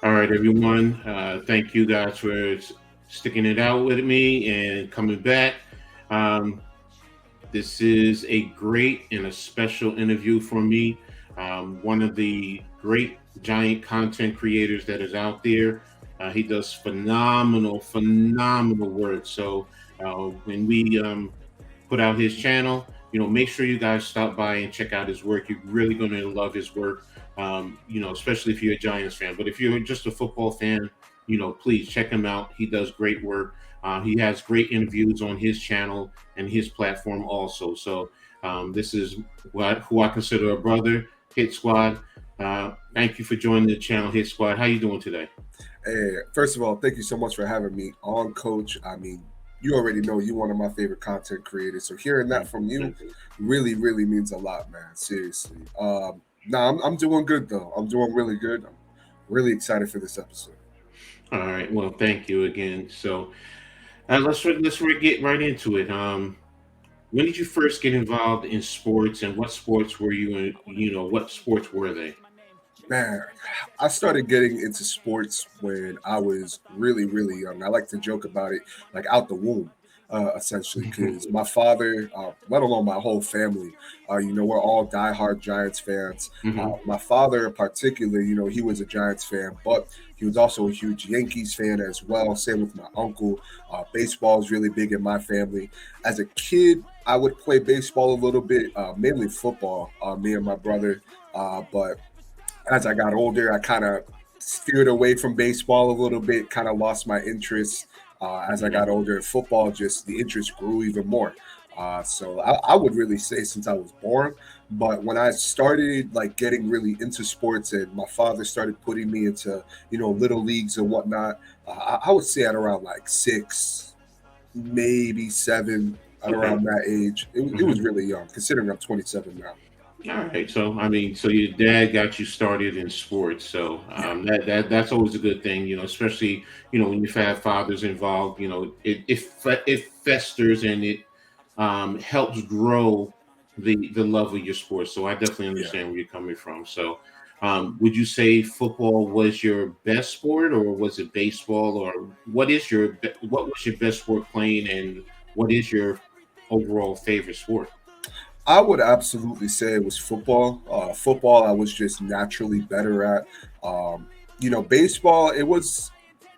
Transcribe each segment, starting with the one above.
All right, everyone. Thank you guys for sticking it out with me and coming back. Um, this is a great and a special interview for me. One of the great giant content creators that is out there. He does phenomenal work. So when we put out his channel. Make sure you guys stop by and check out his work. You're really going to love his work. Especially if you're a Giants fan. But if you're just a football fan, please check him out. He does great work. He has great interviews on his channel and his platform also. So this is who I consider a brother, Hit Squad. Thank you for joining the channel, Hit Squad. How you doing today? Hey, first of all, thank you so much for having me on, Coach. I mean, you already know you're one of my favorite content creators, so hearing that Thank from you. you Thank you. really means a lot, man. Seriously. I'm doing good though. I'm doing really good. I'm really excited for this episode. All right. Well, thank you again. So let's get right into it. When did you first get involved in sports, and what sports were you in? What sports were they? Man, I started getting into sports when I was really young. I like to joke about it, like out the womb, essentially, because my father, let alone my whole family, we're all diehard Giants fans. Hmm. My father, in particular, he was a Giants fan, but he was also a huge Yankees fan as well. Same with my uncle. Baseball is really big in my family. As a kid, I would play baseball a little bit, mainly football. Me and my brother, but as I got older, I kind of steered away from baseball a little bit, kind of lost my interest. As I got older, football just the interest grew even more. So I would really say since I was born, but when I started like getting really into sports and my father started putting me into little leagues and whatnot, I would say at around like 6, maybe 7, at Okay. around that age. It was Hmm. really young, considering I'm 27 now. All right. So I mean, so your dad got you started in sports. So Yeah, that's always a good thing. Especially when you've had fathers involved. It festers and it helps grow the love of your sport. So I definitely yeah. understand where you're coming from. So would you say football was your best sport, or was it baseball, or what was your best sport playing, and what is your overall favorite sport? I would absolutely say it was football. Football, I was just naturally better at. Baseball, it was.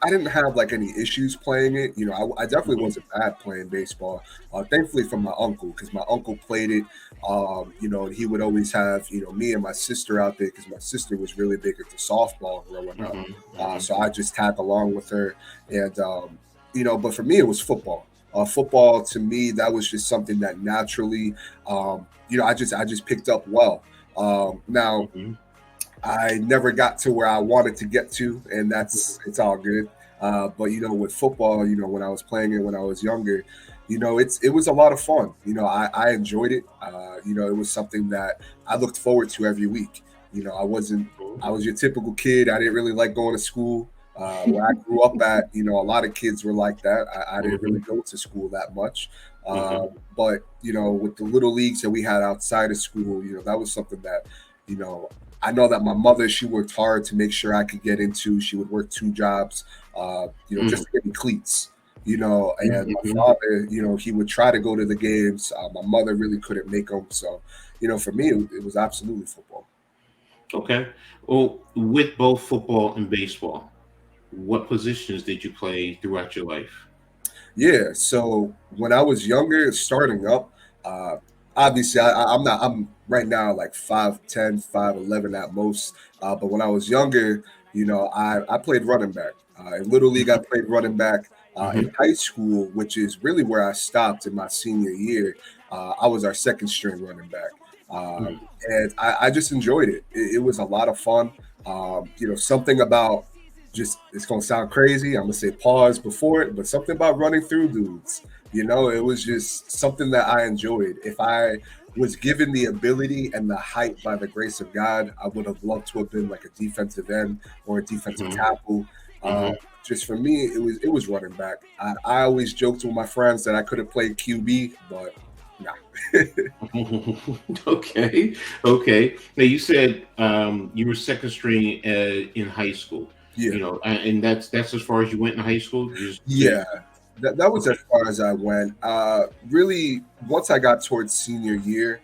I didn't have like any issues playing it. I definitely Hmm. wasn't bad playing baseball. Thankfully, from my uncle, because my uncle played it. And he would always have me and my sister out there because my sister was really big into softball growing up. Hmm. Hmm. So I just tagged along with her, and but for me, it was football. Football to me, that was just something that naturally I just picked up well. Now Hmm. I never got to where I wanted to get to, and it's all good. But with football, when I was playing it when I was younger, it was a lot of fun. I enjoyed it. It was something that I looked forward to every week. I was your typical kid. I didn't really like going to school. Where I grew up at, a lot of kids were like that. I didn't Hmm. really go to school that much. Hmm. But with the little leagues that we had outside of school, that was something that, you know, I know that my mother, she worked hard to make sure I could get into. She would work 2 jobs, just to get me cleats. And my Hmm. father, he would try to go to the games. My mother really couldn't make them. So, for me, it was absolutely football. Okay. Well, with both football and baseball, what positions did you play throughout your life? Yeah. So when I was younger, starting up, uh, obviously I'm not. I'm right now like 5'10", 5'11" at most. But when I was younger, I played running back. In little league, I played running back. In Hmm. high school, which is really where I stopped in my senior year, I was our second string running back. And I just enjoyed it. It was a lot of fun. Something about just it's gonna sound crazy. I'm gonna say pause before it, but something about running through dudes. It was just something that I enjoyed. If I was given the ability and the height by the grace of God, I would have loved to have been like a defensive end or a defensive Hmm. tackle. Uh, Hmm. just for me, it was running back. I always joked with my friends that I could have played QB, but nah. Okay. Okay. Now you said you were second string in high school. Yeah. And that's as far as you went in high school. Yeah, that was Okay. as far as I went. Really, once I got towards senior year,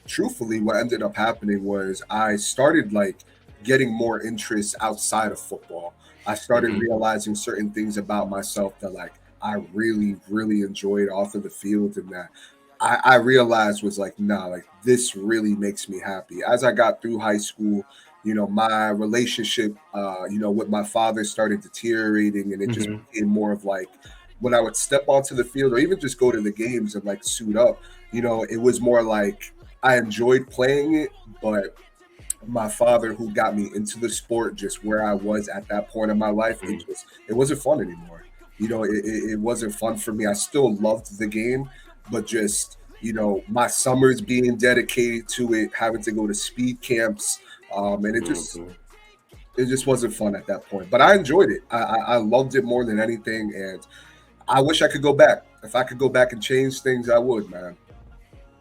truthfully, what ended up happening was I started like getting more interest outside of football. I started Hmm. realizing certain things about myself that like I really, really enjoyed off of the field, and that I realized was like, nah, like this really makes me happy. As I got through high school, my relationship, with my father started deteriorating, and it just Hmm. became more of like when I would step onto the field or even just go to the games and like suit up, it was more like I enjoyed playing it, but my father who got me into the sport, just where I was at that point in my life, it wasn't fun anymore. It wasn't fun for me. I still loved the game, but just my summers being dedicated to it, having to go to speed camps, and Hmm. it just wasn't fun at that point. But I enjoyed it. I loved it more than anything, and I wish I could go back. If I could go back and change things, I would, man.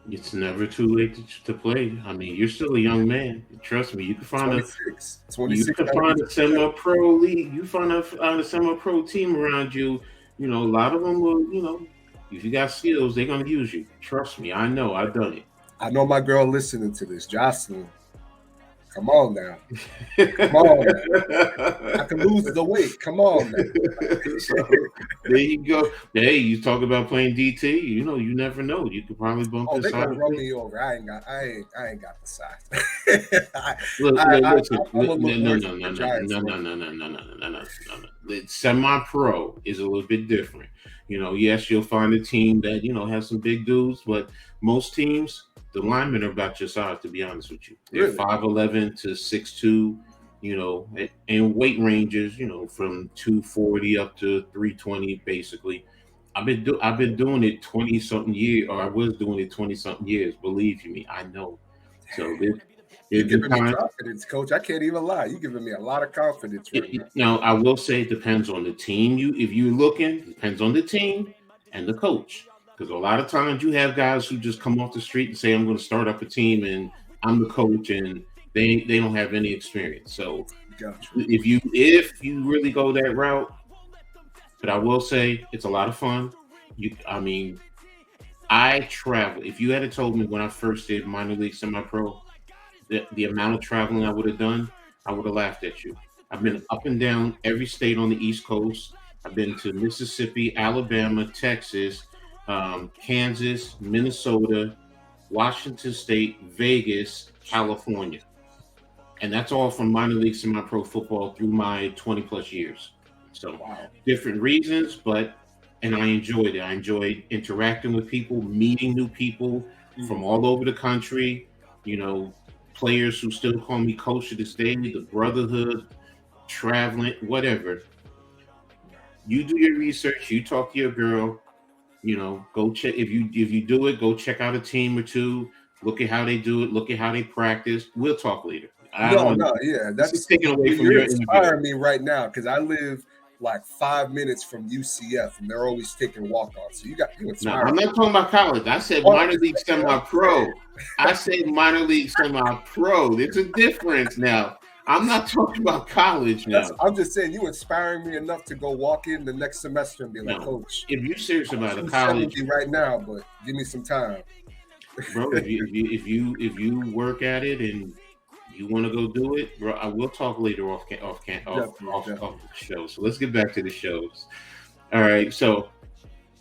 It's never too late to play. I mean, you're still a young man. Trust me, Twenty six, twenty you six, can that'll be find a 27. semi-pro league. You find a semi-pro team around you. A lot of them will. If you got skills, they're gonna use you. Trust me, I know. I've done I know my girl listening to this, Jocelyn. Come on now. Come on now. I can lose it. the weight. Come on now. So there you go. Hey, you talk about playing DT. You never know. You could probably bump Oh, they inside gonna of run it. me over. I ain't got the size. Look, listen. I'm gonna No, look no, worse no, than no, the no, Giants no, look. no, no, no, no, no, no, no, no. Semi-pro is a little bit different. Yes, you'll find a team that has some big dudes, but most teams, the linemen are about your size. To be honest with you, they're Really? 5'11" to 6'2". And weight ranges, from 240 up to 320, basically. I've been doing it 20 something years, or I was doing it 20 something years. Believe you me, I know. So You're there's been giving me times. confidence, coach. I can't even lie. You're giving me a lot of confidence right now. Now I will say it depends on the team. If you're looking, it depends on the team and the coach. Because a lot of times you have guys who just come off the street and say, "I'm going to start up a team and I'm the coach," and they don't have any experience. So Gotcha. if you really go that route, but I will say it's a lot of fun. I mean, I travel. If you had told me when I first did minor league semi-pro, the amount of traveling I would have done, I would have laughed at you. I've been up and down every state on the East Coast. I've been to Mississippi, Alabama, Texas, Kansas, Minnesota, Washington State, Vegas, California. And that's all from minor league semi-pro football through my 20 plus years. So Wow. different reasons, and I enjoyed it. I enjoyed interacting with people, meeting new people from Mhm. all over the country. You know, players who still call me coach to this day, the brotherhood, traveling, whatever. You do your research. You talk to your girl. Go check if you do it. Go check out a team or two. Look at how they do it. Look at how they practice. We'll talk later. I don't No, want no, to. yeah, This is that's taken away from you're your interview. inspiring me right now because I live like 5 minutes from UCF and they're always taking walk-ons. So you No, inspire I'm me. not talking about college. I said Oh, I'm minor just league saying, I'm just saying. semi-pro. I said minor league semi-pro. There's a difference now. I'm not talking about college now. I'm just saying you inspiring me enough to go walk in the next semester and be like, No, Coach, if you're serious I'm about a college, 270 right now, but give me some time. bro, if you work at it and you want to go do it, bro, I will talk later Definitely, off definitely. the show. So let's get back to the shows. All right. So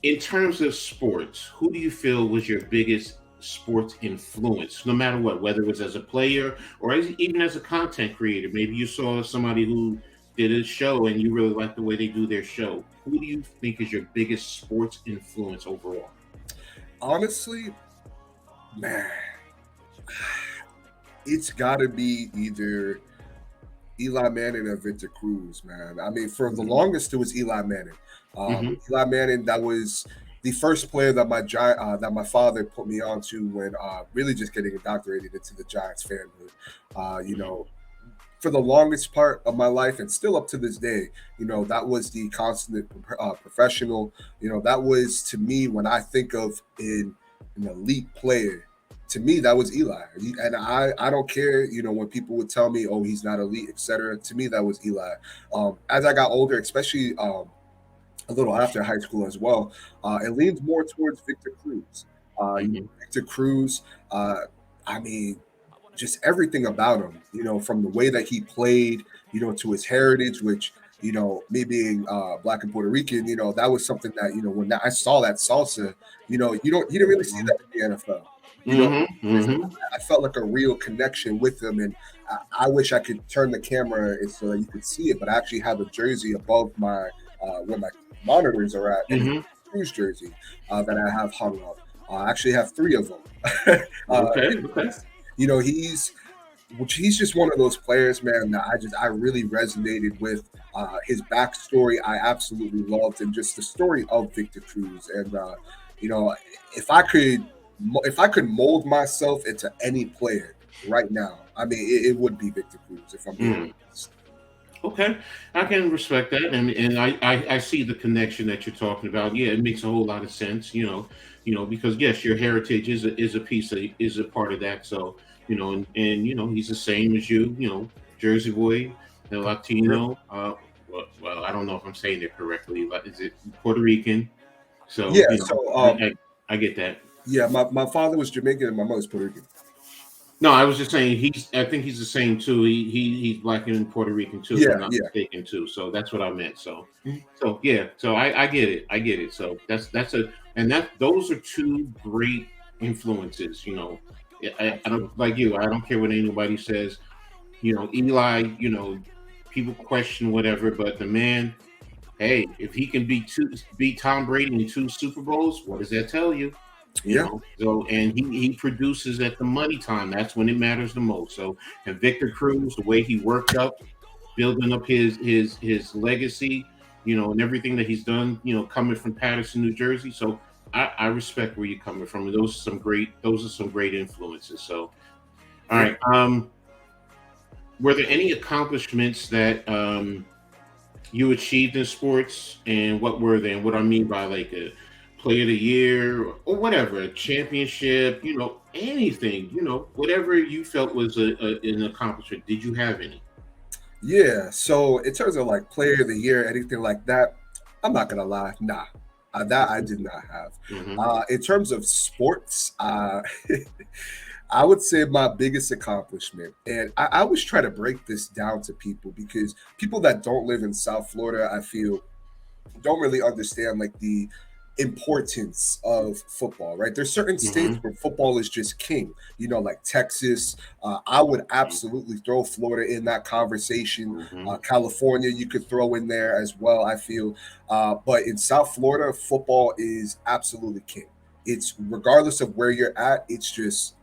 in terms of sports, who do you feel was your biggest sports influence, no matter what, whether it was as a player or even as a content creator? Maybe you saw somebody who did a show and you really like the way they do their show. Who do you think is your biggest sports influence overall? Honestly, man, it's got to be either Eli Manning or Victor Cruz, man. I mean, for the longest, it was Eli Manning. Hmm. Eli Manning, that was the first player that that my father put me on to when really just getting indoctrinated into the Giants fanhood. For the longest part of my life and still up to this day, that was the constant professional. That was to me when I think of an elite player. to me, that was Eli. And I don't care, when people would tell me, oh, he's not elite, etc. To me, that was Eli. As I got older, especially a little after high school as well, it leans more towards Victor Cruz. Victor Cruz, I mean, just everything about him, from the way that he played, to his heritage, which, me being black and Puerto Rican, that was something that, when I saw that salsa, you didn't really see that in the NFL. I felt like a real connection with them, and I wish I could turn the camera so that you could see it, but I actually have a jersey above my where my monitors are at, and Cruz jersey that I have hung up. I actually have 3 of them. Okay. He's just one of those players, man, that I really resonated with. His backstory I absolutely loved, and just the story of Victor Cruz. And if I could mold myself into any player right now, I mean, it would be Victor Cruz, if I'm being honest. Okay, I can respect that, and I see the connection that you're talking about. Yeah, it makes a whole lot of sense. Because yes, your heritage is a part of that. So and he's the same as you. Jersey boy, the Latino. Well, I don't know if I'm saying it correctly, but is it Puerto Rican? So yeah, I get that. Yeah, my father was Jamaican and my mother's Puerto Rican. No, I was just saying I think he's the same too. He's black and Puerto Rican too, if I'm not mistaken too. So that's what I meant. So yeah. So I get it. I get it. So those are 2 great influences. I don't like you. I don't care what anybody says. Eli. People question whatever, but the man. Hey, if he can beat Tom Brady in 2 Super Bowls, what does that tell you? So and he produces at the money time. That's when it matters the most. So and Victor Cruz, the way he worked up, building up his legacy, and everything that he's done, coming from Paterson, New Jersey. So I respect where you're coming from. And those are some great influences. So all right. Were there any accomplishments that you achieved in sports, and what were they? And what I mean by like a Player of the Year or whatever, a championship, anything, whatever you felt was an accomplishment. Did you have any? Yeah. So in terms of like Player of the Year, anything like that, I'm not gonna lie, nah, that I did not have. In terms of sports, I would say my biggest accomplishment, and I always try to break this down to people, because people that don't live in South Florida, I feel, don't really understand like the importance of football, right? There's certain states where football is just king, like Texas. I would absolutely throw Florida in that conversation. California, you could throw in there as well, I feel. But in South Florida, football is absolutely king. It's regardless of where you're at, it's just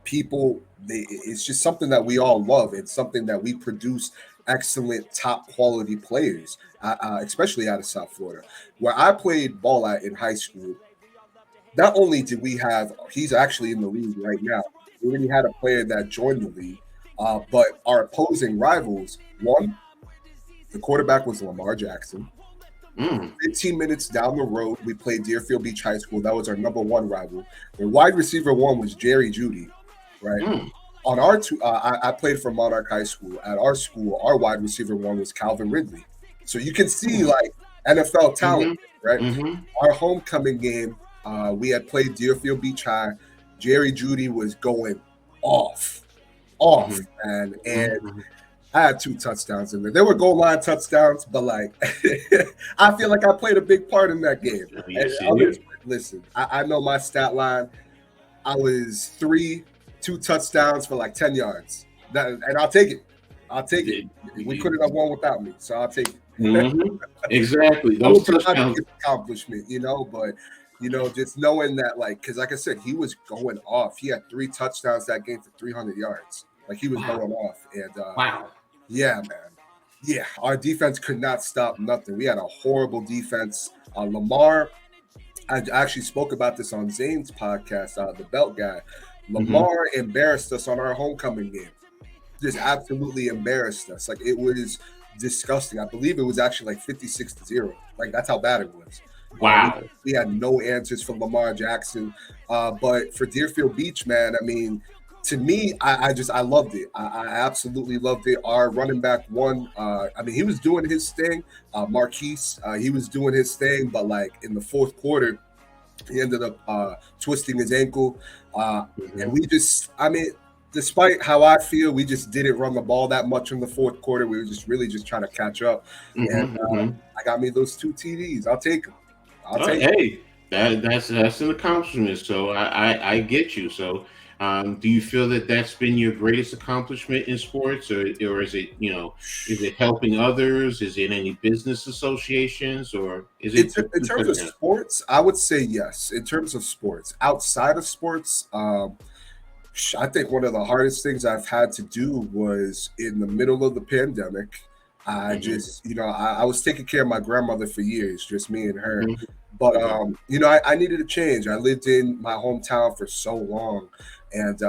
it's just something that we all love. It's something that we produce excellent top quality players, especially out of South Florida. Where I played ball at in high school, not only did we have, he's actually in the league right now, we already had a player that joined the league, but our opposing rivals, one, the quarterback was Lamar Jackson. 15 minutes down the road, we played Deerfield Beach High School. That was our number 1 rival. The wide receiver 1 was Jerry Jeudy, right? On our I played for Monarch High School. At our school, our wide receiver 1 was Calvin Ridley. So you can see like NFL talent, right? Our homecoming game, we had played Deerfield Beach High. Jerry Jeudy was going off, man. And I had 2 touchdowns in there. They were goal line touchdowns, but like I feel like I played a big part in that game. Listen, I know my stat line. I was 2 touchdowns for like 10 yards. And I'll take it. We couldn't have won without me, so I'll take it. Exactly. Those touchdowns accomplishment, but just knowing that, like, because like I said, he was going off. He had 3 touchdowns that game for 300 yards. Like he was going off. And yeah, man. Yeah, our defense could not stop nothing. We had a horrible defense. Lamar, I actually spoke about this on Zane's podcast, the Belt Guy. Lamar embarrassed us on our homecoming game. Just absolutely embarrassed us. Like, it was disgusting. I believe it was actually like 56-0. Like, that's how bad it was. Uh, we, Wow. we had no answers for Lamar Jackson. But for Deerfield Beach, man, I mean, to me, I loved it. I absolutely loved it. Our running back won. I mean, he was doing his thing. Marquise, he was doing his thing, but like in the fourth quarter, he ended up twisting his ankle. And Hmm. we just, I mean, despite how I feel, we just didn't run the ball that much in the fourth quarter. We were just really just trying to catch up. And Hmm. Hmm. I got me those 2 TDs. I'll take them. I'll Oh, take them. hey, that's an accomplishment. So I get you. So, do you feel that that's been your greatest accomplishment in sports, or is it, is it helping others? Is it any business associations, or is In, it ter- in just terms of personal? sports, I would say yes. In terms of sports, outside of sports, I think one of the hardest things I've had to do was in the middle of the pandemic. I Hmm. just, I was taking care of my grandmother for years, just me and her. Hmm. But, Hmm. I needed a change. I lived in my hometown for so long. And,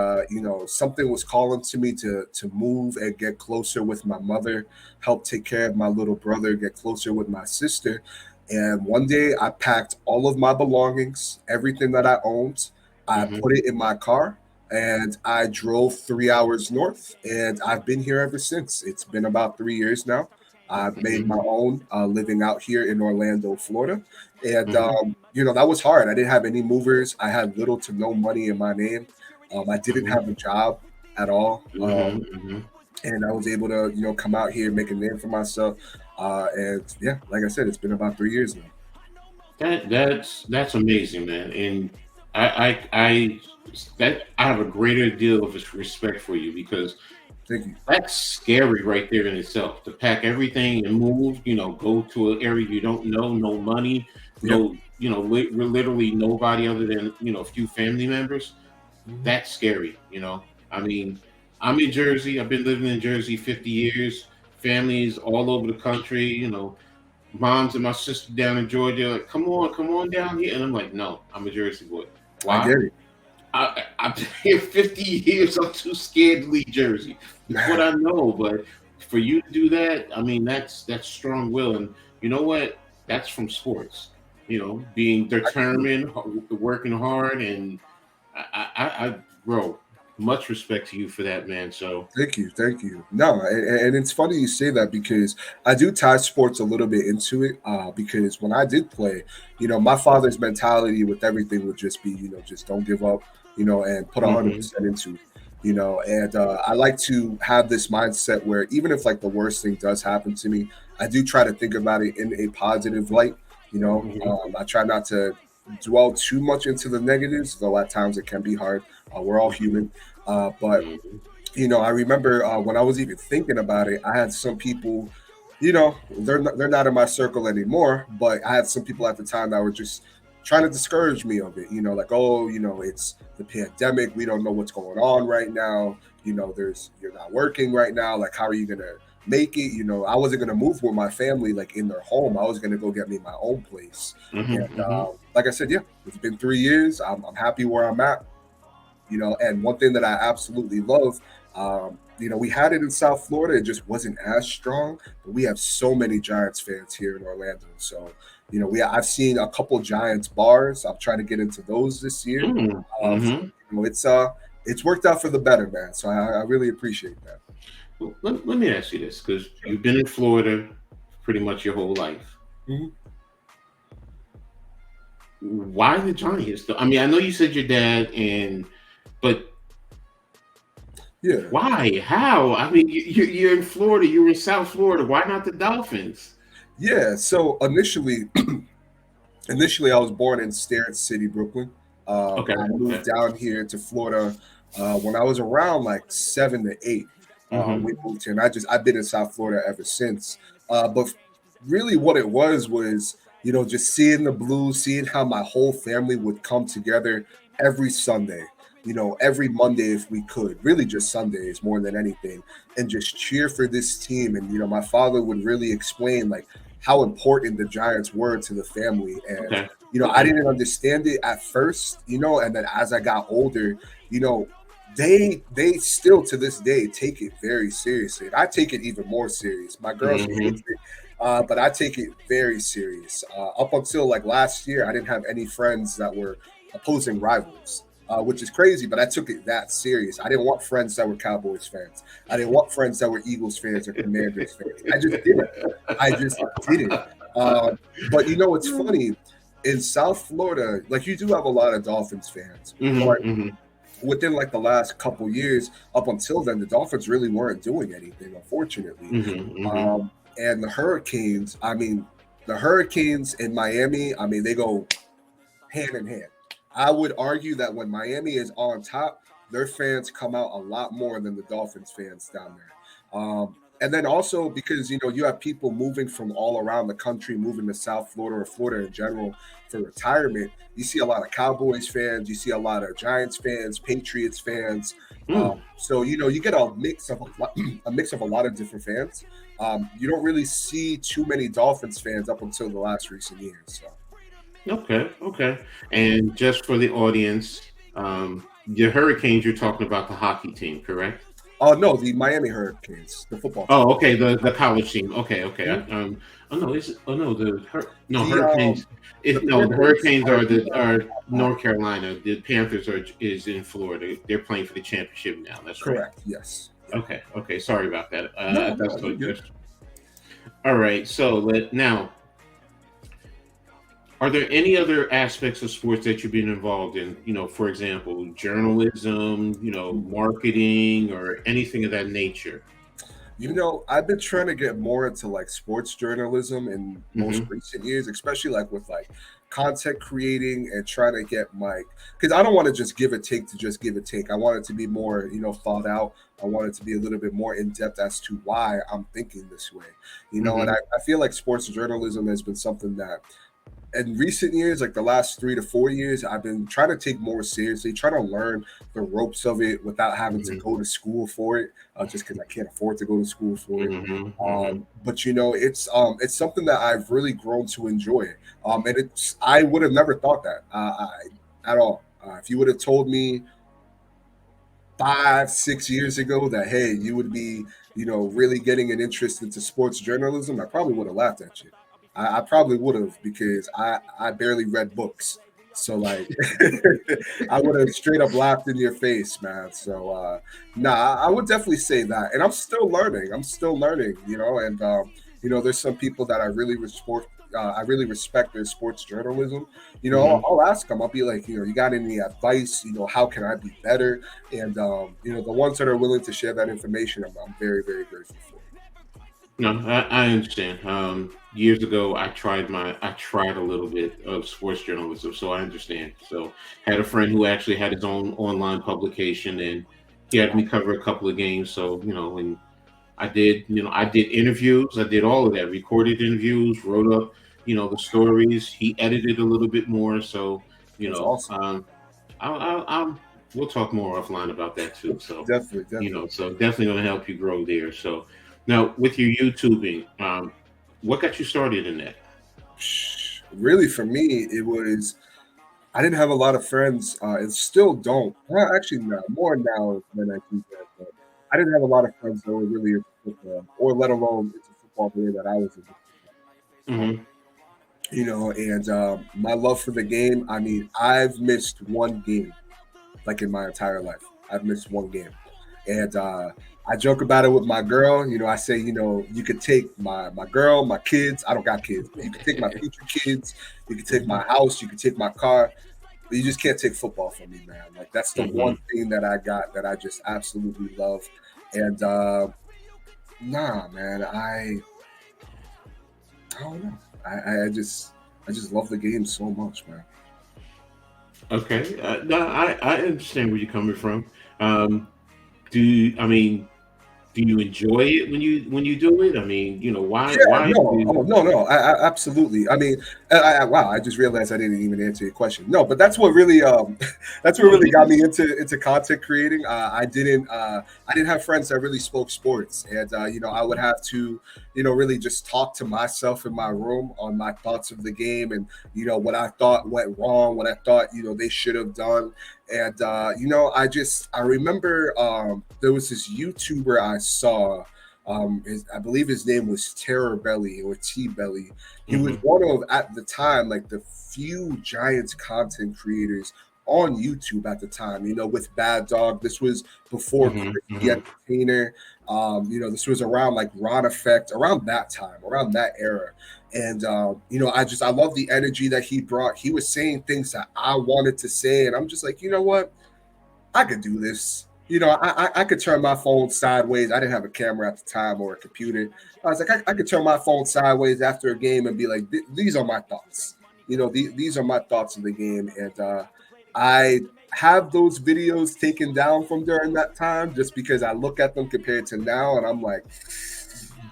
something was calling to me to move and get closer with my mother, help take care of my little brother, get closer with my sister. And one day I packed all of my belongings, everything that I owned, I Hmm. put it in my car and I drove 3 hours north, and I've been here ever since. It's been about 3 years now. I've made my Hmm. own living out here in Orlando, Florida, and Hmm. that was hard. I didn't have any movers. I had little to no money in my name. I didn't Hmm. have a job at all, Hmm. Hmm. and I was able to come out here, make a name for myself. And yeah, like I said, it's been about 3 years now. That's amazing, man. And I that I have a greater deal of respect for you, because Thank you. that's scary right there in itself. To pack everything and move, go to an area you don't know, no money, Yeah. no, literally nobody other than, a few family members. Mhm. That's scary. I mean, I'm in Jersey. I've been living in Jersey 50 years. Families all over the country, moms and my sister down in Georgia, like, come on down here. And I'm like, no, I'm a Jersey boy. I Why? get it, I've been here 50 years. I'm too scared to leave Jersey. It's what man. I know. But for you to do that, I mean, that's strong will. And you know what? That's from sports. Being I get determined, working hard, and bro, much respect to you for that, man. So, Thank you, thank you. No, and it's funny you say that because I do tie sports a little bit into it. Because when I did play, my father's mentality with everything would just be, just don't give up, and put hmm. 100% into it. And I like to have this mindset where even if like the worst thing does happen to me, I do try to think about it in a positive light. Hmm. I try not to dwell too much into the negatives, though at times it can be hard. We're all Hmm. human. But Hmm. I remember when I was even thinking about it, I had some people, they're not in my circle anymore, but I had some people at the time that were just trying to discourage me of it. Like, oh, it's the pandemic. We don't know what's going on right now. You're not working right now. Like, how are you gonna make it? I wasn't gonna move with my family like in their home. I was gonna go get me my own place. And Hmm. Hmm. like I said, yeah, it's been 3 years. I'm happy where I'm at. And one thing that I absolutely love, we had it in South Florida, it just wasn't as strong, but we have so many Giants fans here in Orlando. So, I've seen a couple Giants bars. I'm trying to get into those this year. So, Hmm. it's worked out for the better, man. So I really appreciate that. Well, let me ask you this, because you've been in Florida pretty much your whole life. Mhm. Why the Giants? Though? I mean, I know you said your dad, but Yeah, why? How? I mean, you're in Florida. You're in South Florida. Why not the Dolphins? yeah. So initially, I was born in Starrett City, Brooklyn. Okay. I Okay. moved down here to Florida when I was around like 7 to 8. We Hmm. moved here, and I've been in South Florida ever since. But really, what it was just seeing the Blues, seeing how my whole family would come together every Sunday. Every Monday if we could, really just Sundays more than anything, and just cheer for this team. And my father would really explain like how important the Giants were to the family. And Okay. I Okay. didn't understand it at first, and then as I got older, you know, they still to this day take it very seriously. And I take it even more serious. My girl, she Hmm. hates it. But I take it very serious. Up until like last year, I didn't have any friends that were opposing rivals. Which is crazy, but I took it that serious. I didn't want friends that were Cowboys fans. I didn't want friends that were Eagles fans or Commanders fans. I just didn't. I just didn't. But you know, it's funny. In South Florida, like you do have a lot of Dolphins fans, but within like the last couple years, up until then, the Dolphins really weren't doing anything, unfortunately. And the Hurricanes, I mean, the Hurricanes in Miami, I mean, they go hand in hand. I would argue that when Miami is on top, their fans come out a lot more than the Dolphins fans down there. And then also because you know you have people moving from all around the country, moving to South Florida or Florida in general for retirement. You see a lot of Cowboys fans, you see a lot of Giants fans, Patriots fans. So you know you get a mix of a lot of different fans. You don't really see too many Dolphins fans up until the last recent years. So. Okay. And just for the audience, the Hurricanes, you're talking about the hockey team, correct? Oh no, the Miami Hurricanes, the football team. Oh, okay, the college team. Okay. Oh no, Hurricanes. The Hurricanes are North Carolina. The Panthers is in Florida. They're playing for the championship now. That's correct. Right. Yes. Okay. Sorry about that. That's so good. All right. So now. Are there any other aspects of sports that you've been involved in? You know, for example, journalism, marketing, or anything of that nature? You know, I've been trying to get more into like sports journalism in most recent years, especially like with like content creating and trying to get because I don't want to just give a take to just give a take. I want it to be more, thought out. I want it to be a little bit more in depth as to why I'm thinking this way, and I feel like sports journalism has been something that in recent years, like the last 3 to 4 years, I've been trying to take more seriously, trying to learn the ropes of it without having to go to school for it, just because I can't afford to go to school for it. But it's something that I've really grown to enjoy. And I would have never thought that at all. If you would have told me 5, 6 years ago that hey, you would be, really getting an interest into sports journalism, I probably would have laughed at you. I probably would have because I barely read books. So like I would have straight up laughed in your face, man. So I would definitely say that. And I'm still learning. And there's some people that I really respect their sports journalism. I'll ask them. I'll be like, you got any advice? How can I be better? And the ones that are willing to share that information, I'm very, very grateful for. No, I understand. Years ago, I tried a little bit of sports journalism, so I understand. So, had a friend who actually had his own online publication, and he had me cover a couple of games. So, and I did interviews, I did all of that, recorded interviews, wrote up, the stories. He edited a little bit more, so That's awesome. we'll talk more offline about that too. So, definitely, so definitely going to help you grow there. So. Now, with your YouTubing, what got you started in that? Really, for me, it was I didn't have a lot of friends, and still don't. Well, actually, no, more now than I do that. But I didn't have a lot of friends that were really into football, or let alone into football the way that I was into. And my love for the game. I mean, I've missed one game, like in my entire life. I've missed one game, and I joke about it with my girl. I say, you could take my girl, my kids. I don't got kids. But you can take my future kids. You can take my house. You can take my car. But you just can't take football from me, man. Like that's the one thing that I got that I just absolutely love. And man, I don't know. I just love the game so much, man. Okay, no, I understand where you're coming from. Do you enjoy it when you do it? I mean, why? Yeah, Why? no. Absolutely. I mean, wow. I just realized I didn't even answer your question. No, but that's what really, that's what really got me into content creating. I didn't have friends that really spoke sports, and I would have to, really just talk to myself in my room on my thoughts of the game, and what I thought went wrong, what I thought they should have done. And I remember there was this YouTuber I saw. I believe his name was Terror Belly or T Belly. He was Hmm. one of, at the time, like the few Giants content creators on YouTube at the time. With Bad Dog, this was before Hmm. Chris the Hmm. Entertainer. This was around like Ron Effect, around that time, around that era. And I love the energy that he brought. He was saying things that I wanted to say, and I'm just like, you know what? I could do this. I could turn my phone sideways. I didn't have a camera at the time or a computer. I was like, I could turn my phone sideways after a game and be like, these are my thoughts. These are my thoughts of the game. And I have those videos taken down from during that time just because I look at them compared to now and I'm like,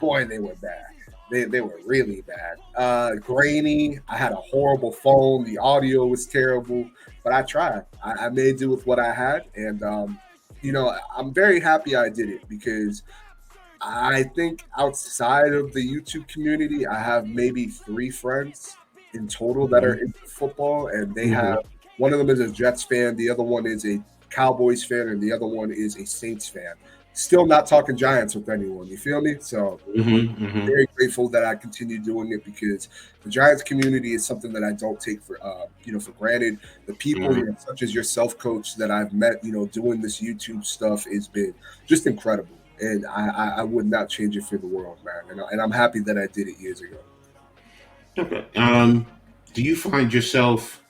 boy, they were bad. They were really bad. Grainy. I had a horrible phone. The audio was terrible, but I tried. I made do with what I had, and I'm very happy I did it because I think outside of the YouTube community, I have maybe 3 friends in total that are Hmm. into football, and they have Hmm. one of them is a Jets fan, the other one is a Cowboys fan, and the other one is a Saints fan. Still not talking Giants with anyone. You feel me? So Hmm. Hmm. very grateful that I continue doing it because the Giants community is something that I don't take for granted. The people, Hmm. such as yourself, coach, that I've met, doing this YouTube stuff has been just incredible, and I would not change it for the world, man. And I'm happy that I did it years ago. Okay. Do you find yourself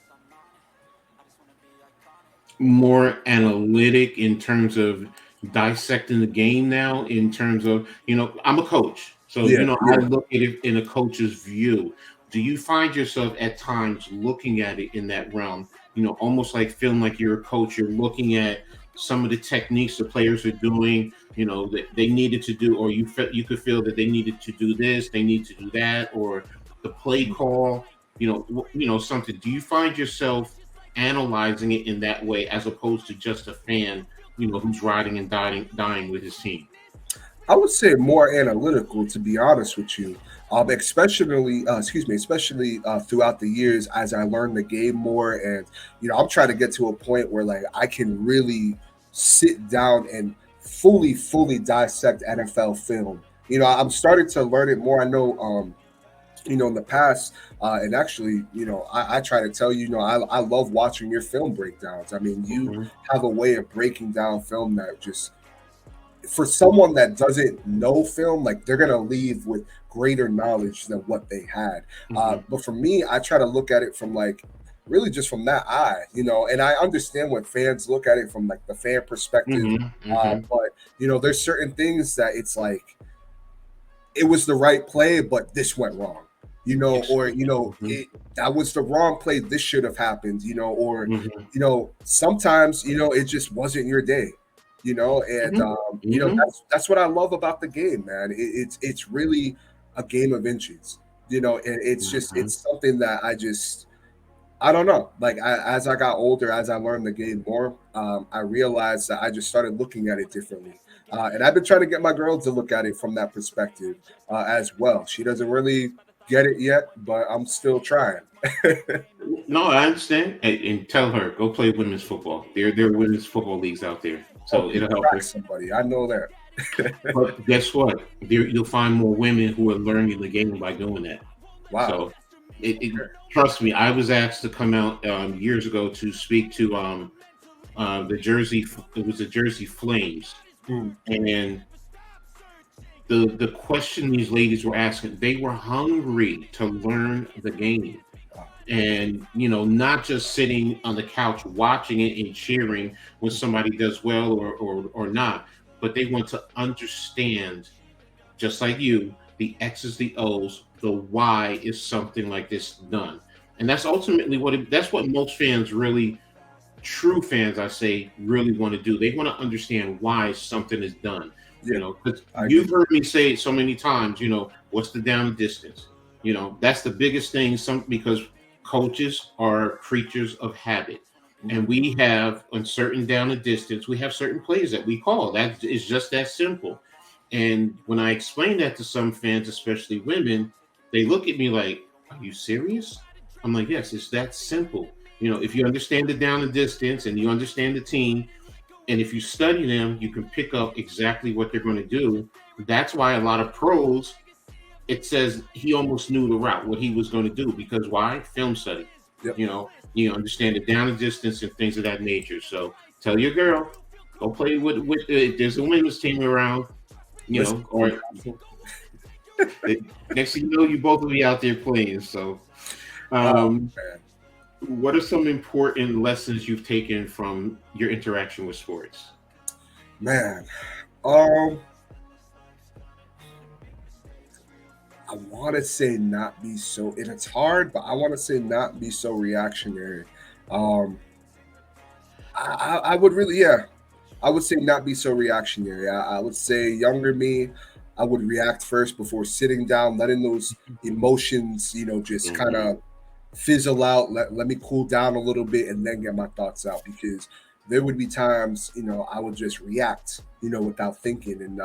more analytic in terms of dissecting the game now? In terms of, I'm a coach, so Yeah, I yeah. look at it in a coach's view. Do you find yourself at times looking at it in that realm, almost like feeling like you're a coach, you're looking at some of the techniques the players are doing, that they needed to do, or you could feel that they needed to do this, they need to do that, or the play call, something. Do you find yourself analyzing it in that way as opposed to just a fan, who's riding and dying with his team? I would say more analytical, to be honest with you. Especially throughout the years as I learned the game more, and I'm trying to get to a point where like I can really sit down and fully dissect NFL film. I'm starting to learn it more. I know, in the past, and actually, I try to tell you, I love watching your film breakdowns. I mean, you Hmm. have a way of breaking down film that just for someone that doesn't know film, like they're gonna leave with greater knowledge than what they had. Hmm. But for me, I try to look at it from like really just from that eye, and I understand when fans look at it from like the fan perspective. Hmm. Hmm. But there's certain things that it's like it was the right play, but this went wrong. Yes. Or Hmm. that was the wrong play. This should have happened. Or Hmm. sometimes it just wasn't your day. And Hmm. Hmm. that's what I love about the game, man. It's really a game of inches. And it's something that I don't know. Like as I got older, as I learned the game more, I realized that I just started looking at it differently. And I've been trying to get my girl to look at it from that perspective as well. She doesn't really get it yet, but I'm still trying. No, I understand. And tell her go play women's football. There are women's football leagues out there, Oh, so you it'll help crack her. somebody. I know that. But guess what? You'll find more women who are learning the game by doing that. Wow. So, trust me, I was asked to come out years ago to speak to the Jersey. It was the Jersey Flames, Mm. and the question these ladies were asking, they were hungry to learn the game, Wow. and not just sitting on the couch watching it and cheering when somebody does well or not, but they want to understand, just like you, the X's, the O's, the why is something like this done. And that's ultimately that's what most fans really, true fans, I say, really want to do. They want to understand why something is done. Yeah, Because I agree. you've heard me say it so many times, what's the down and distance? That's the biggest thing, because coaches are creatures of habit. And we have on certain down and distance, we have certain plays that we call. That is just that simple. And when I explain that to some fans, especially women, they look at me like, "Are you serious?" I'm like, "Yes, it's that simple. If you understand the down and distance and you understand the team, and if you study them, you can pick up exactly what they're going to do. That's why a lot of pros, it says he almost knew the route, what he was going to do, because why? Film study. Yep. You understand the down and distance and things of that nature. So tell your girl, go play with if there's a women's team around, Listen, or next thing you know, you both will be out there playing. So, oh, um, man. what are some important lessons you've taken from your interaction with sports? Man, um, I want to say not be so, and it's hard, but I want to say not be so reactionary. Um, I would really, yeah, I would say not be so reactionary. I would say younger me, I would react first before sitting down, letting those emotions, just kind Mm-hmm. of fizzle out. Let me cool down a little bit and then get my thoughts out because there would be times, I would just react, without thinking. And,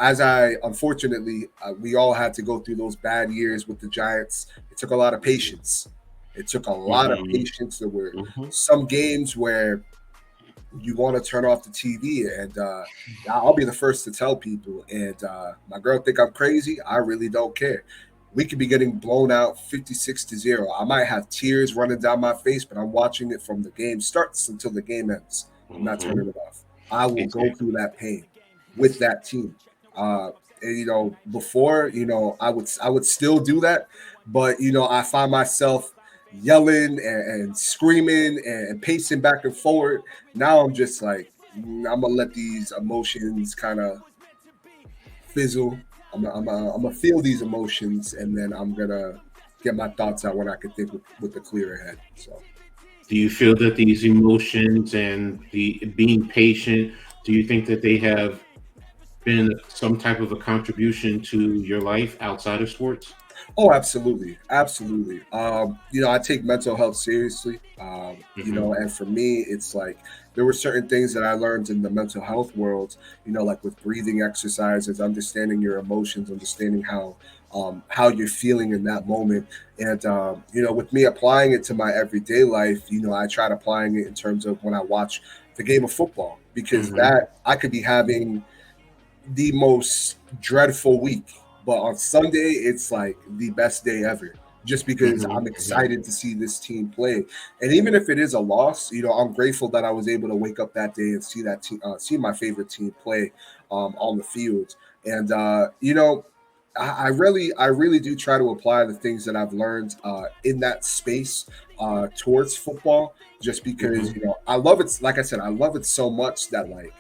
as I unfortunately, we all had to go through those bad years with the Giants. It took a lot of patience. It took a lot of Mm-hmm. patience. There were Mm-hmm. some games where you want to turn off the TV, and I'll be the first to tell people. And my girl think I'm crazy. I really don't care. We could be getting blown out 56-0. I might have tears running down my face, but I'm watching it from the game starts until the game ends. I'm not Mm-hmm. turning it off. I will go Exactly. through that pain with that team. And before, I would still do that, but I find myself yelling and screaming and pacing back and forward. Now I'm just like, I'm gonna let these emotions kind of fizzle. I'm gonna feel these emotions, and then I'm gonna get my thoughts out when I can think with a clearer head. So, Do you feel that these emotions and the being patient, do you think that they have been some type of a contribution to your life outside of sports? oh, absolutely, absolutely. I take mental health seriously. Hmm. And for me, it's like there were certain things that I learned in the mental health world. Like with breathing exercises, understanding your emotions, understanding how you're feeling in that moment, and with me applying it to my everyday life, I tried applying it in terms of when I watch the game of football because Hmm. that I could be having the most dreadful week. But on Sunday, it's like the best day ever. Just because Hmm. I'm Hmm. excited to see this team play, and even if it is a loss, I'm grateful that I was able to wake up that day and see that team, see my favorite team play on the field. And I really do try to apply the things that I've learned in that space towards football, just because Hmm. I love it. Like I said, I love it so much that like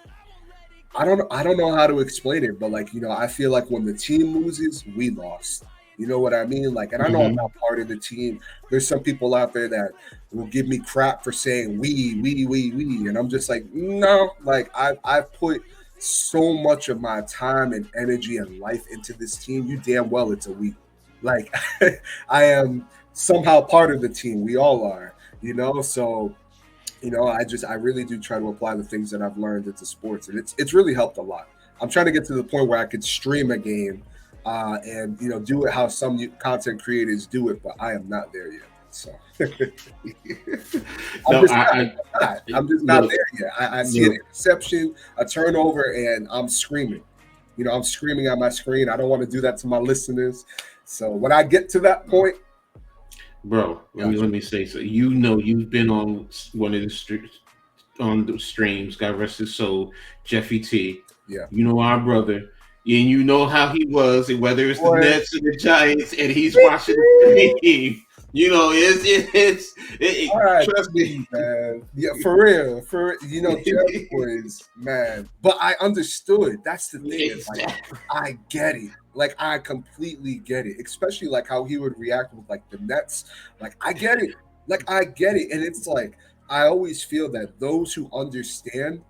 I don't know how to explain it, but like, I feel like when the team loses, we lost. You know what I mean? Like, and I know I'm Hmm. not part of the team. There's some people out there that will give me crap for saying we, and I'm just like, no, like I've put so much of my time and energy and life into this team. You damn well it's a we. Like I am somehow part of the team. We all are, so I really do try to apply the things that I've learned into sports, and it's really helped a lot. I'm trying to get to the point where I could stream a game, and do it how some content creators do it, but I am not there yet. So I'm No, just not. I'm just not look, there yet. I see an look, interception, a turnover, and I'm screaming. I'm screaming at my screen. I don't want to do that to my listeners. So when I get to that point, bro. gotcha. Let me say so. You've been on one of the on the streams. God rest his soul, Jeffy T. Yeah. You know our brother, and you know how he was, and whether it's the Boy, Nets or the Giants, and he's watching the stream. God, Trust me. geez, man. Yeah, for real. Jeff was man. But I understood. That's the thing. Is like Exactly. I get it. Like I completely get it. Especially like how he would react with like the Nets. Like I get it. Like I get it. And it's like I always feel that those who understand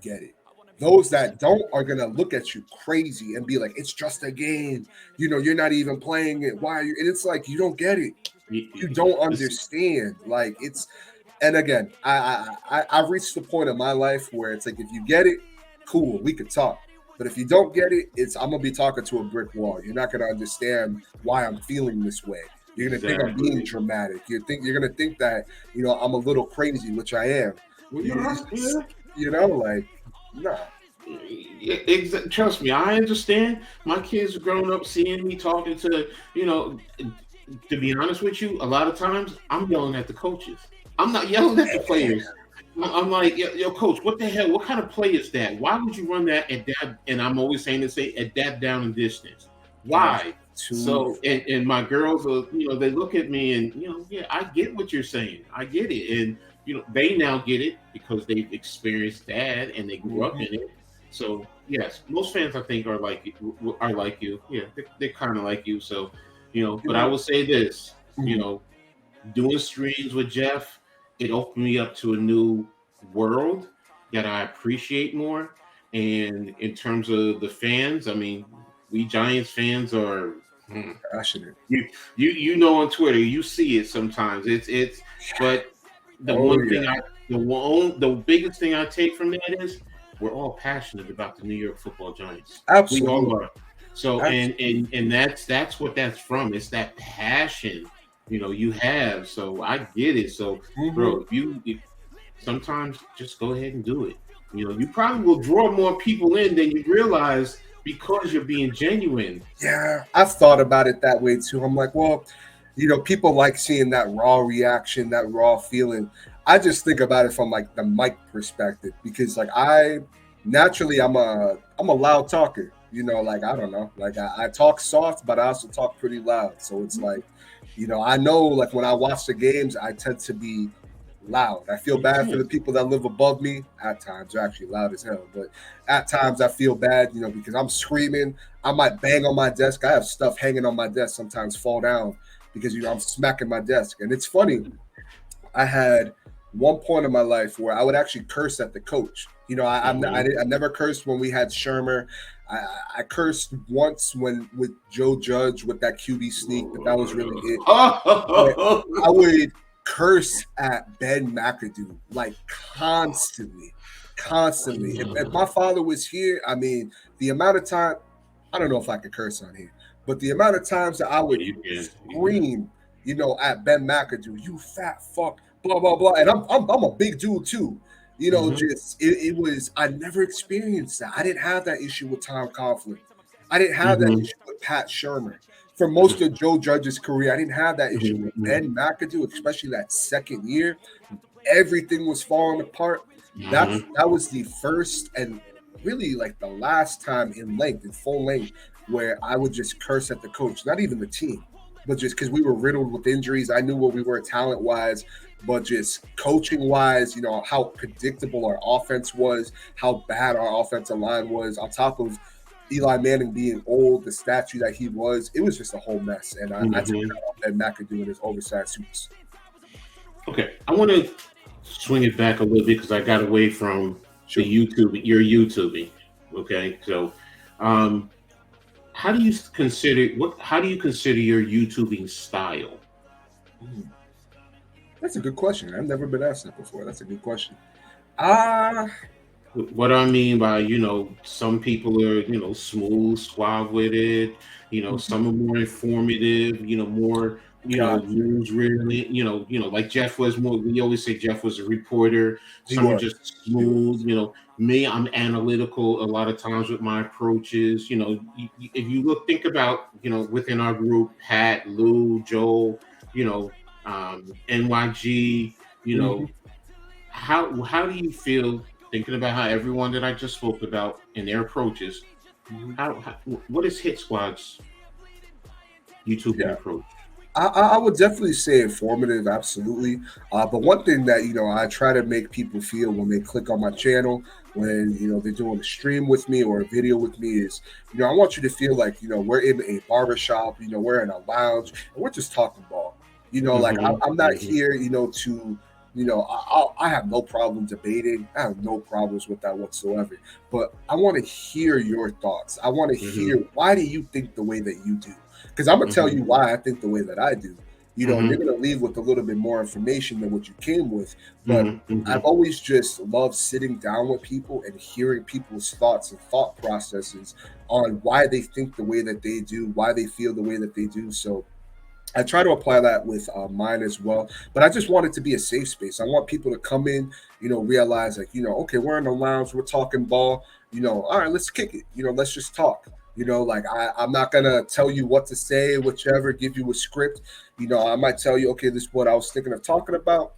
get it. Those that don't are gonna look at you crazy and be like, "It's just a game. You're not even playing it. Why are you?" And it's like you don't get it. You don't It's- understand. Like it's and again, I've reached the point in my life where it's like if you get it, cool, we could talk. But if you don't get it, it's I'm gonna be talking to a brick wall. You're not gonna understand why I'm feeling this way. You're gonna think I'm being exactly. dramatic. You're gonna think that I'm a little crazy, which I am. Well, You, yeah, yeah. like nah. Trust me, I understand. My kids are growing up seeing me talking to, you know, to be honest with you, a lot of times I'm yelling at the coaches. I'm not yelling at the players. I'm like, yo, coach, what the hell? What kind of play is that? Why would you run that at that? And I'm always saying to say at that down and distance. That's Why? too So, and my girls are, they look at me and, yeah, I get what you're saying. I get it. And, they now get it because they've experienced that and they grew up mhm. in it. So, yes, most fans I think are like you. Yeah, they're kind of like you. So, You but I know, will say this, mhm. doing streams with Jeff, it opened me up to a new world that I appreciate more. And in terms of the fans, I mean, we Giants fans are Passionate. on Twitter, you see it sometimes. It's but the Oh one yeah, thing the biggest thing I take from that is we're all passionate about the New York Football Giants. We all absolutely. are. So and Absolutely. that's what that's from. It's that passion, you have. So I get it. So Mhm. bro, if sometimes just go ahead and do it. You probably will draw more people in than you realize because you're being genuine. Yeah, I've thought about it that way too. I'm like, well, people like seeing that raw reaction, that raw feeling. I just think about it from like the mic perspective because like I naturally I'm a loud talker. Like I don't know, like I talk soft, but I also talk pretty loud. So it's like, I know like when I watch the games, I tend to be loud. I feel bad for the people that live above me. At times, they're actually loud as hell, but at times I feel bad, because I'm screaming. I might bang on my desk. I have stuff hanging on my desk sometimes fall down because I'm smacking my desk. And it's funny. I had one point in my life where I would actually curse at the coach. I never cursed when we had Shermer. I, I cursed once when with Joe Judge with that QB sneak, but that was really it. But I would curse at Ben McAdoo like constantly, constantly. If my father was here, I mean, the amount of time, I don't know if I could curse on here, but the amount of times that I would Yeah, you can. You can. scream, at Ben McAdoo, you fat fuck, blah blah blah, and I'm a big dude too. Hmm. Just it was I never experienced that. I didn't have that issue with Tom Coughlin. I didn't have that Hmm. issue with Pat Shermer. For most of Joe Judge's career, I didn't have that issue with Hmm. Ben McAdoo, especially that second year. Everything was falling apart. Hmm. That was the first and really like the last time in full length, where I would just curse at the coach, not even the team, but just because we were riddled with injuries. I knew what we were talent wise, but just coaching wise, how predictable our offense was, how bad our offensive line was, on top of Eli Manning being old, the statue that he was. It was just a whole mess. And I took Hmm. it out on Ben McAdoo in his oversized suits. Okay, I want to swing it back a little bit because I got away from the Sure. YouTube. You're YouTubing, okay? So, um, how do you consider what? How do you consider your YouTubing style? Mm, that's a good question. I've never been asked that before. That's a good question. Ah, What I mean by, some people are, smooth, suave with it. Some are more informative, more, got you. news really, like Jeff was more, we always say Jeff was a reporter. He Some are was. just He was. smooth, me, I'm analytical a lot of times with my approaches. If you think about, within our group, Pat, Lou, Joel, NYG, you Mhm. know, how do you feel thinking about how everyone that I just spoke about and their approaches? Mhm. How what is Hit Squad's YouTubing Yeah. approach? I would definitely say informative, absolutely. But one thing that I try to make people feel when they click on my channel, when they're doing a stream with me or a video with me, is I want you to feel like we're in a barbershop, we're in a lounge, and we're just talking ball. Like Hmm. I'm not Hmm. here, to I have no problem debating. I have no problems with that whatsoever. But I want to hear your thoughts. I want to hear Hmm. why do you think the way that you do. Because I'm gonna tell Hmm. you why I think the way that I do. And you're Hmm. gonna leave with a little bit more information than what you came with. But Hmm. Hmm. I've always just loved sitting down with people and hearing people's thoughts and thought processes on why they think the way that they do, why they feel the way that they do. So I try to apply that with mine as well, but I just want it to be a safe space. I want people to come in, realize like, okay, we're in the lounge, we're talking ball, all right, let's kick it, let's just talk. Like I'm not gonna tell you what to say, whichever, give you a script. I might tell you, okay, this is what I was thinking of talking about.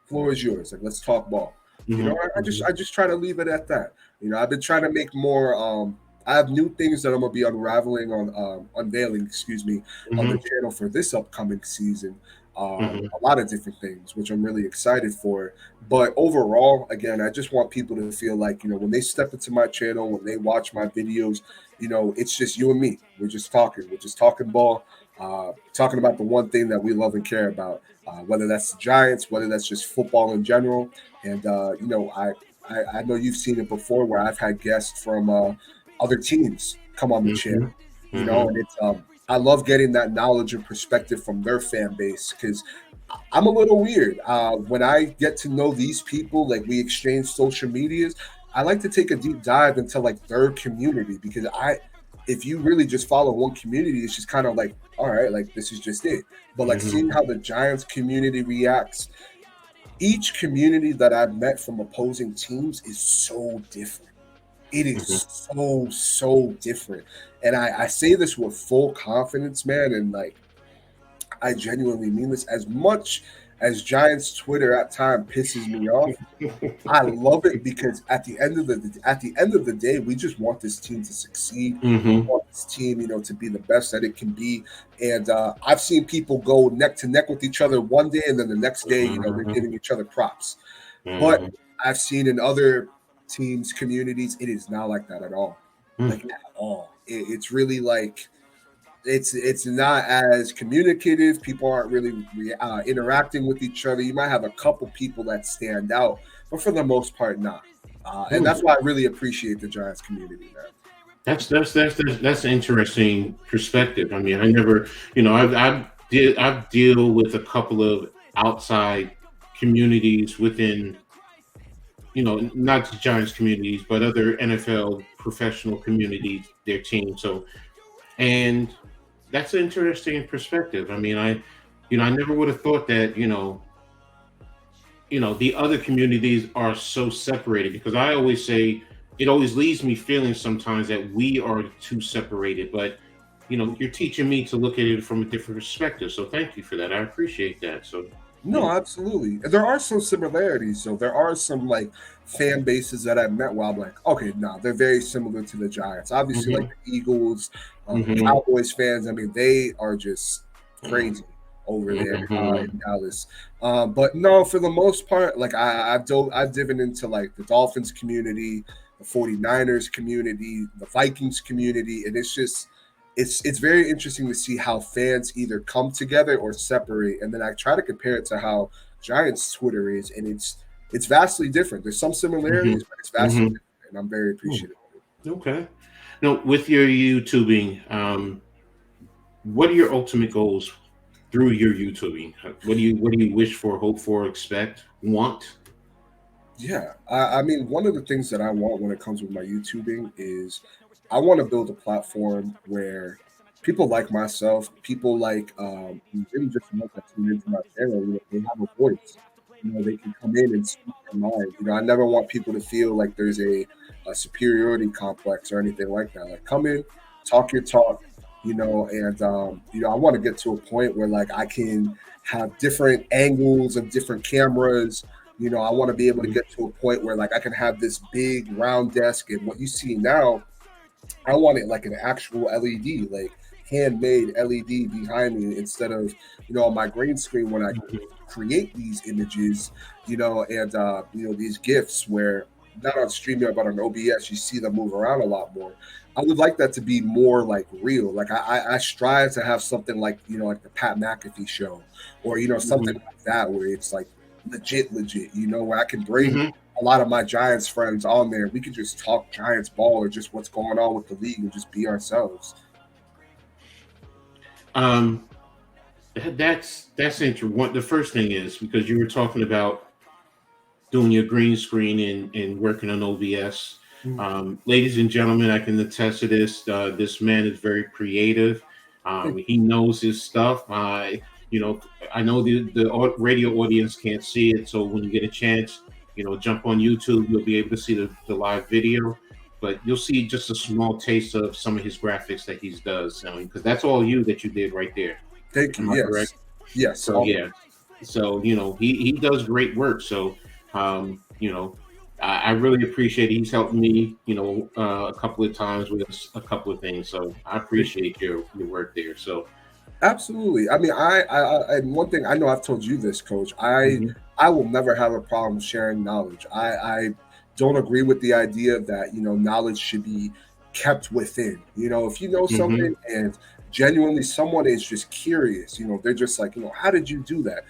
Floor is yours. Like, let's talk ball. I just try to leave it at that. I've been trying to make more. I have new things that I'm gonna be unveiling, excuse me, on the channel for this upcoming season. A lot of different things, which I'm really excited for. But overall, again, I just want people to feel like, when they step into my channel, when they watch my videos, it's just you and me. We're just talking. We're just talking ball, talking about the one thing that we love and care about, whether that's the Giants, whether that's just football in general. And I know you've seen it before where I've had guests from other teams come on the channel, and it's I love getting that knowledge and perspective from their fan base because I'm a little weird. When I get to know these people, like we exchange social medias, I like to take a deep dive into like their community because if you really just follow one community, it's just kind of like, all right, like this is just it. But like seeing how the Giants community reacts, each community that I've met from opposing teams is so different. It is so different. And I say this with full confidence, man. And like, I genuinely mean this. As much as Giants Twitter at time pisses me off, I love it because at the end of the day, we just want this team to succeed. We want this team, to be the best that it can be. And I've seen people go neck to neck with each other one day, and then the next day, they're giving each other props. But I've seen in other teams, communities, it is not like that at all. Like at all. It's really like it's not as communicative. People aren't really interacting with each other. You might have a couple people that stand out, but for the most part, not. And that's why I really appreciate the Giants community, man. That's an interesting perspective. I mean, I never, I've deal with a couple of outside communities within, not the Giants communities, but other NFL professional communities, their team. So, and that's an interesting perspective. I mean, I never would have thought that, the other communities are so separated because I always say it always leaves me feeling sometimes that we are too separated, but you're teaching me to look at it from a different perspective. So thank you for that. I appreciate that. So no, absolutely. There are some similarities. So there are some like fan bases that I've met where I'm like, okay, no, they're very similar to the Giants. Obviously, like the Eagles, Cowboys fans. I mean, they are just crazy over there in Dallas. But no, for the most part, like I've driven into like the Dolphins community, the 49ers community, the Vikings community, and it's just it's very interesting to see how fans either come together or separate. And then I try to compare it to how Giants Twitter is, and it's vastly different. There's some similarities, but it's vastly different, and I'm very appreciative of it. Okay. Now, with your YouTubing, what are your ultimate goals through your YouTubing? What do you wish for, hope for, expect, want? Yeah, I mean, one of the things that I want when it comes with my YouTubing is I want to build a platform where people like myself, people like really just the ones that tune into my channel, they have a voice. They can come in and speak their mind. I never want people to feel like there's a superiority complex or anything like that. Like, come in, talk your talk, and I want to get to a point where like I can have different angles of different cameras. I want to be able to get to a point where like I can have this big round desk, and what you see now, I want it like an actual LED, like handmade LED behind me instead of, on my green screen when I create these images, and these GIFs where not on StreamYard but on OBS, you see them move around a lot more. I would like that to be more like real. Like I strive to have something like, like the Pat McAfee show or, something like that where it's like legit, where I can bring a lot of my Giants friends on there. We could just talk Giants ball or just what's going on with the league and just be ourselves. That's interesting. The first thing is because you were talking about doing your green screen and working on OBS. Ladies and gentlemen, I can attest to this. This man is very creative. He knows his stuff. You know, I know the radio audience can't see it, so when you get a chance, jump on YouTube. You'll be able to see the live video, but you'll see just a small taste of some of his graphics that he does. Because that's all that you did right there. Thank you. Am I correct? Yes. Yes. So yeah, so he does great work. So I really appreciate it. He's helped me, a couple of times with a couple of things. So I appreciate your work there. So Absolutely. I mean, and one thing I know I've told you this, Coach. mhm, I will never have a problem sharing knowledge. I don't agree with the idea that knowledge should be kept within. If you know mhm, something and genuinely someone is just curious, they're just like, how did you do that?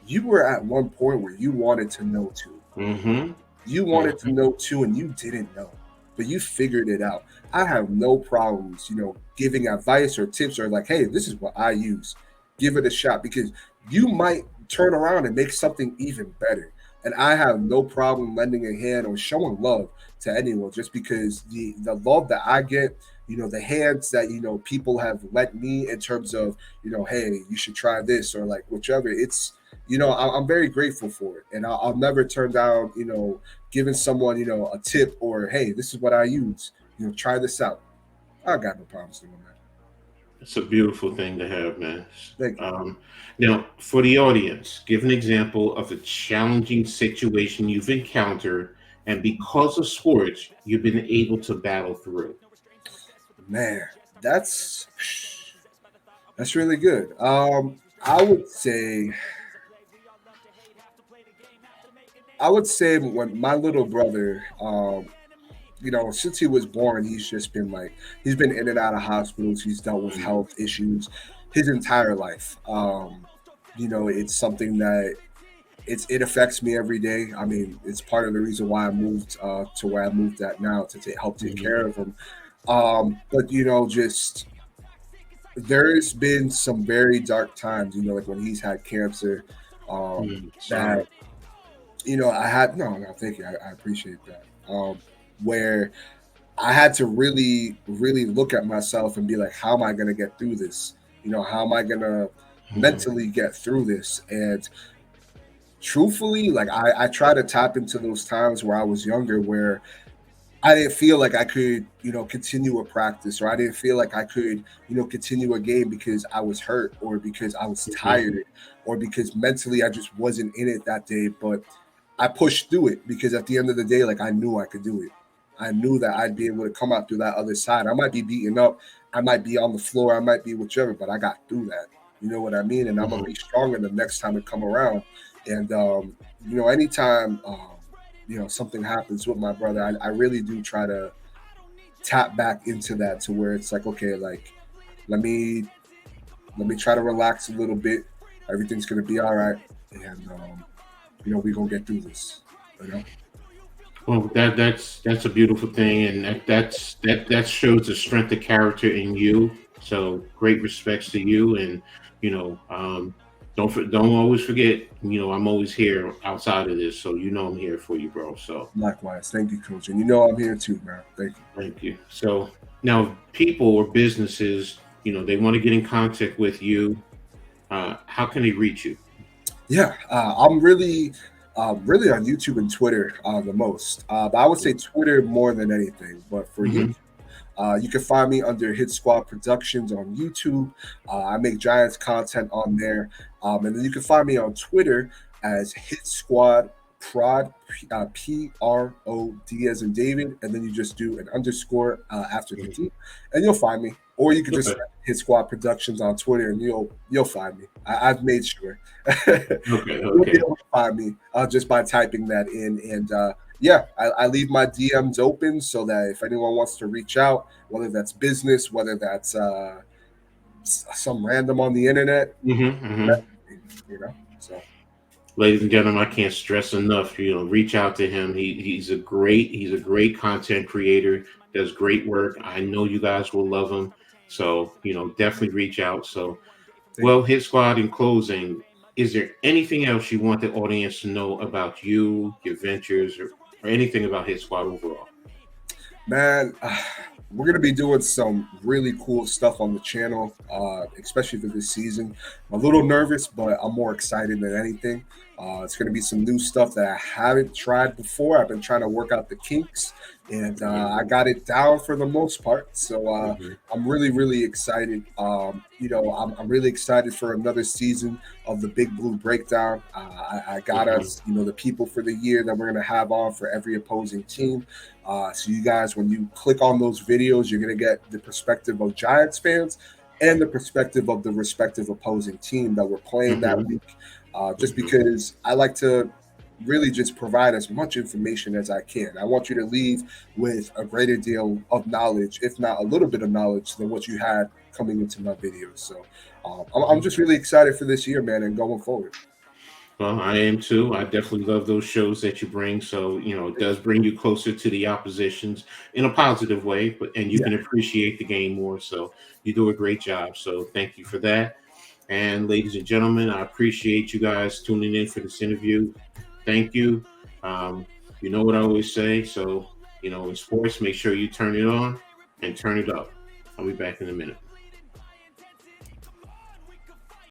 You were at one point where you wanted to know too. mhm, You wanted to mhm, know too, and you didn't know, but you figured it out. I have no problems, giving advice or tips or like, hey, this is what I use. Give it a shot because you might turn around and make something even better. And I have no problem lending a hand or showing love to anyone just because the love that I get, the hands that people have lent me in terms of, hey, you should try this or like whichever. It's I'm very grateful for it, and I'll never turn down giving someone a tip or hey, this is what I use. Try this out. I got no problems doing that. it's a beautiful thing to have, man. Thank you. Um, Now, for the audience, give an example of a challenging situation you've encountered, and because of sports, you've been able to battle through. Man, that's that's really good. I would say when my little brother, since he was born, he's been in and out of hospitals. He's dealt with Mhm, health issues his entire life. It's something that it affects me every day. I mean, it's part of the reason why I moved to where I moved at now to help take mhm, care of him. But just there's been some very dark times. Like when he's had cancer. That Sorry. I had no, thank you. I appreciate that. Where I had to really, really look at myself and be like, how am I going to get through this? How am I going to Mhm, mentally get through this? And truthfully, like I try to tap into those times where I was younger, where I didn't feel like I could, continue a practice, or I didn't feel like I could, continue a game because I was hurt, or because I was mhm, tired, or because mentally I just wasn't in it that day. But I pushed through it because at the end of the day, like I knew I could do it. I knew that I'd be able to come out through that other side. I might be beaten up, I might be on the floor, I might be whichever, but I got through that. You know what I mean? And I'm gonna mhm, be stronger the next time it come around. And anytime something happens with my brother, I really do try to tap back into that to where it's like, okay, like let me try to relax a little bit. Everything's gonna be all right, and we're gonna get through this. You know, Well, that's a beautiful thing, and that shows the strength of character in you. So great respects to you, and you know, um, don't always forget. I'm always here outside of this, so I'm here for you, bro. So likewise. Thank you, Coach, and I'm here too, man. Thank you. thank you. So now, people or businesses, they want to get in contact with you. How can they reach you? Yeah, I'm really on YouTube and Twitter the most. But I would say Twitter more than anything. But for Hmm. YouTube, you can find me under Hitsquad Productions on YouTube. I make Giants content on there, and then you can find me on Twitter as Hitsquad Prod, PROD as in David, and then you just do an underscore after the D, and you'll find me. Or you can just Okay. Hit Squad Productions on Twitter, and you'll find me. I've made sure Okay. you'll be Okay. able to find me just by typing that in. And yeah, I leave my DMs open so that if anyone wants to reach out, whether that's business, whether that's some random on the internet, Hmm. Hmm. So Ladies and gentlemen, I can't stress enough. Reach out to him. He's a great content creator. Does great work. I know you guys will love him. So definitely reach out. So, thank well, you. Hit Squad. In closing, is there anything else you want the audience to know about you, your ventures, or anything about Hit Squad overall? Man, we're going to be doing some really cool stuff on the channel, especially for this season. I'm a little nervous, but I'm more excited than anything. It's going to be some new stuff that I haven't tried before. I've been trying to work out the kinks, and I got it down for the most part. So Mhm. I'm really, really excited. I'm really excited for another season of the Big Blue Breakdown. I got Mhm. us, the people for the year that we're going to have on for every opposing team. So you guys, when you click on those videos, you're going to get the perspective of Giants fans and the perspective of the respective opposing team that we're playing that Mhm. week. Just Mhm. because I like to really just provide as much information as I can. I want you to leave with a greater deal of knowledge, if not a little bit of knowledge, than what you had coming into my videos. So I'm Mhm. just really excited for this year, man, and going forward. Well, I am too. I definitely love those shows that you bring. So, it does bring you closer to the oppositions in a positive way, but and you Yeah. can appreciate the game more. So you do a great job. So thank you for that. And ladies and gentlemen, I appreciate you guys tuning in for this interview. Thank you. Um, you know what I always say. So, in sports, make sure you turn it on and turn it up. I'll be back in a minute.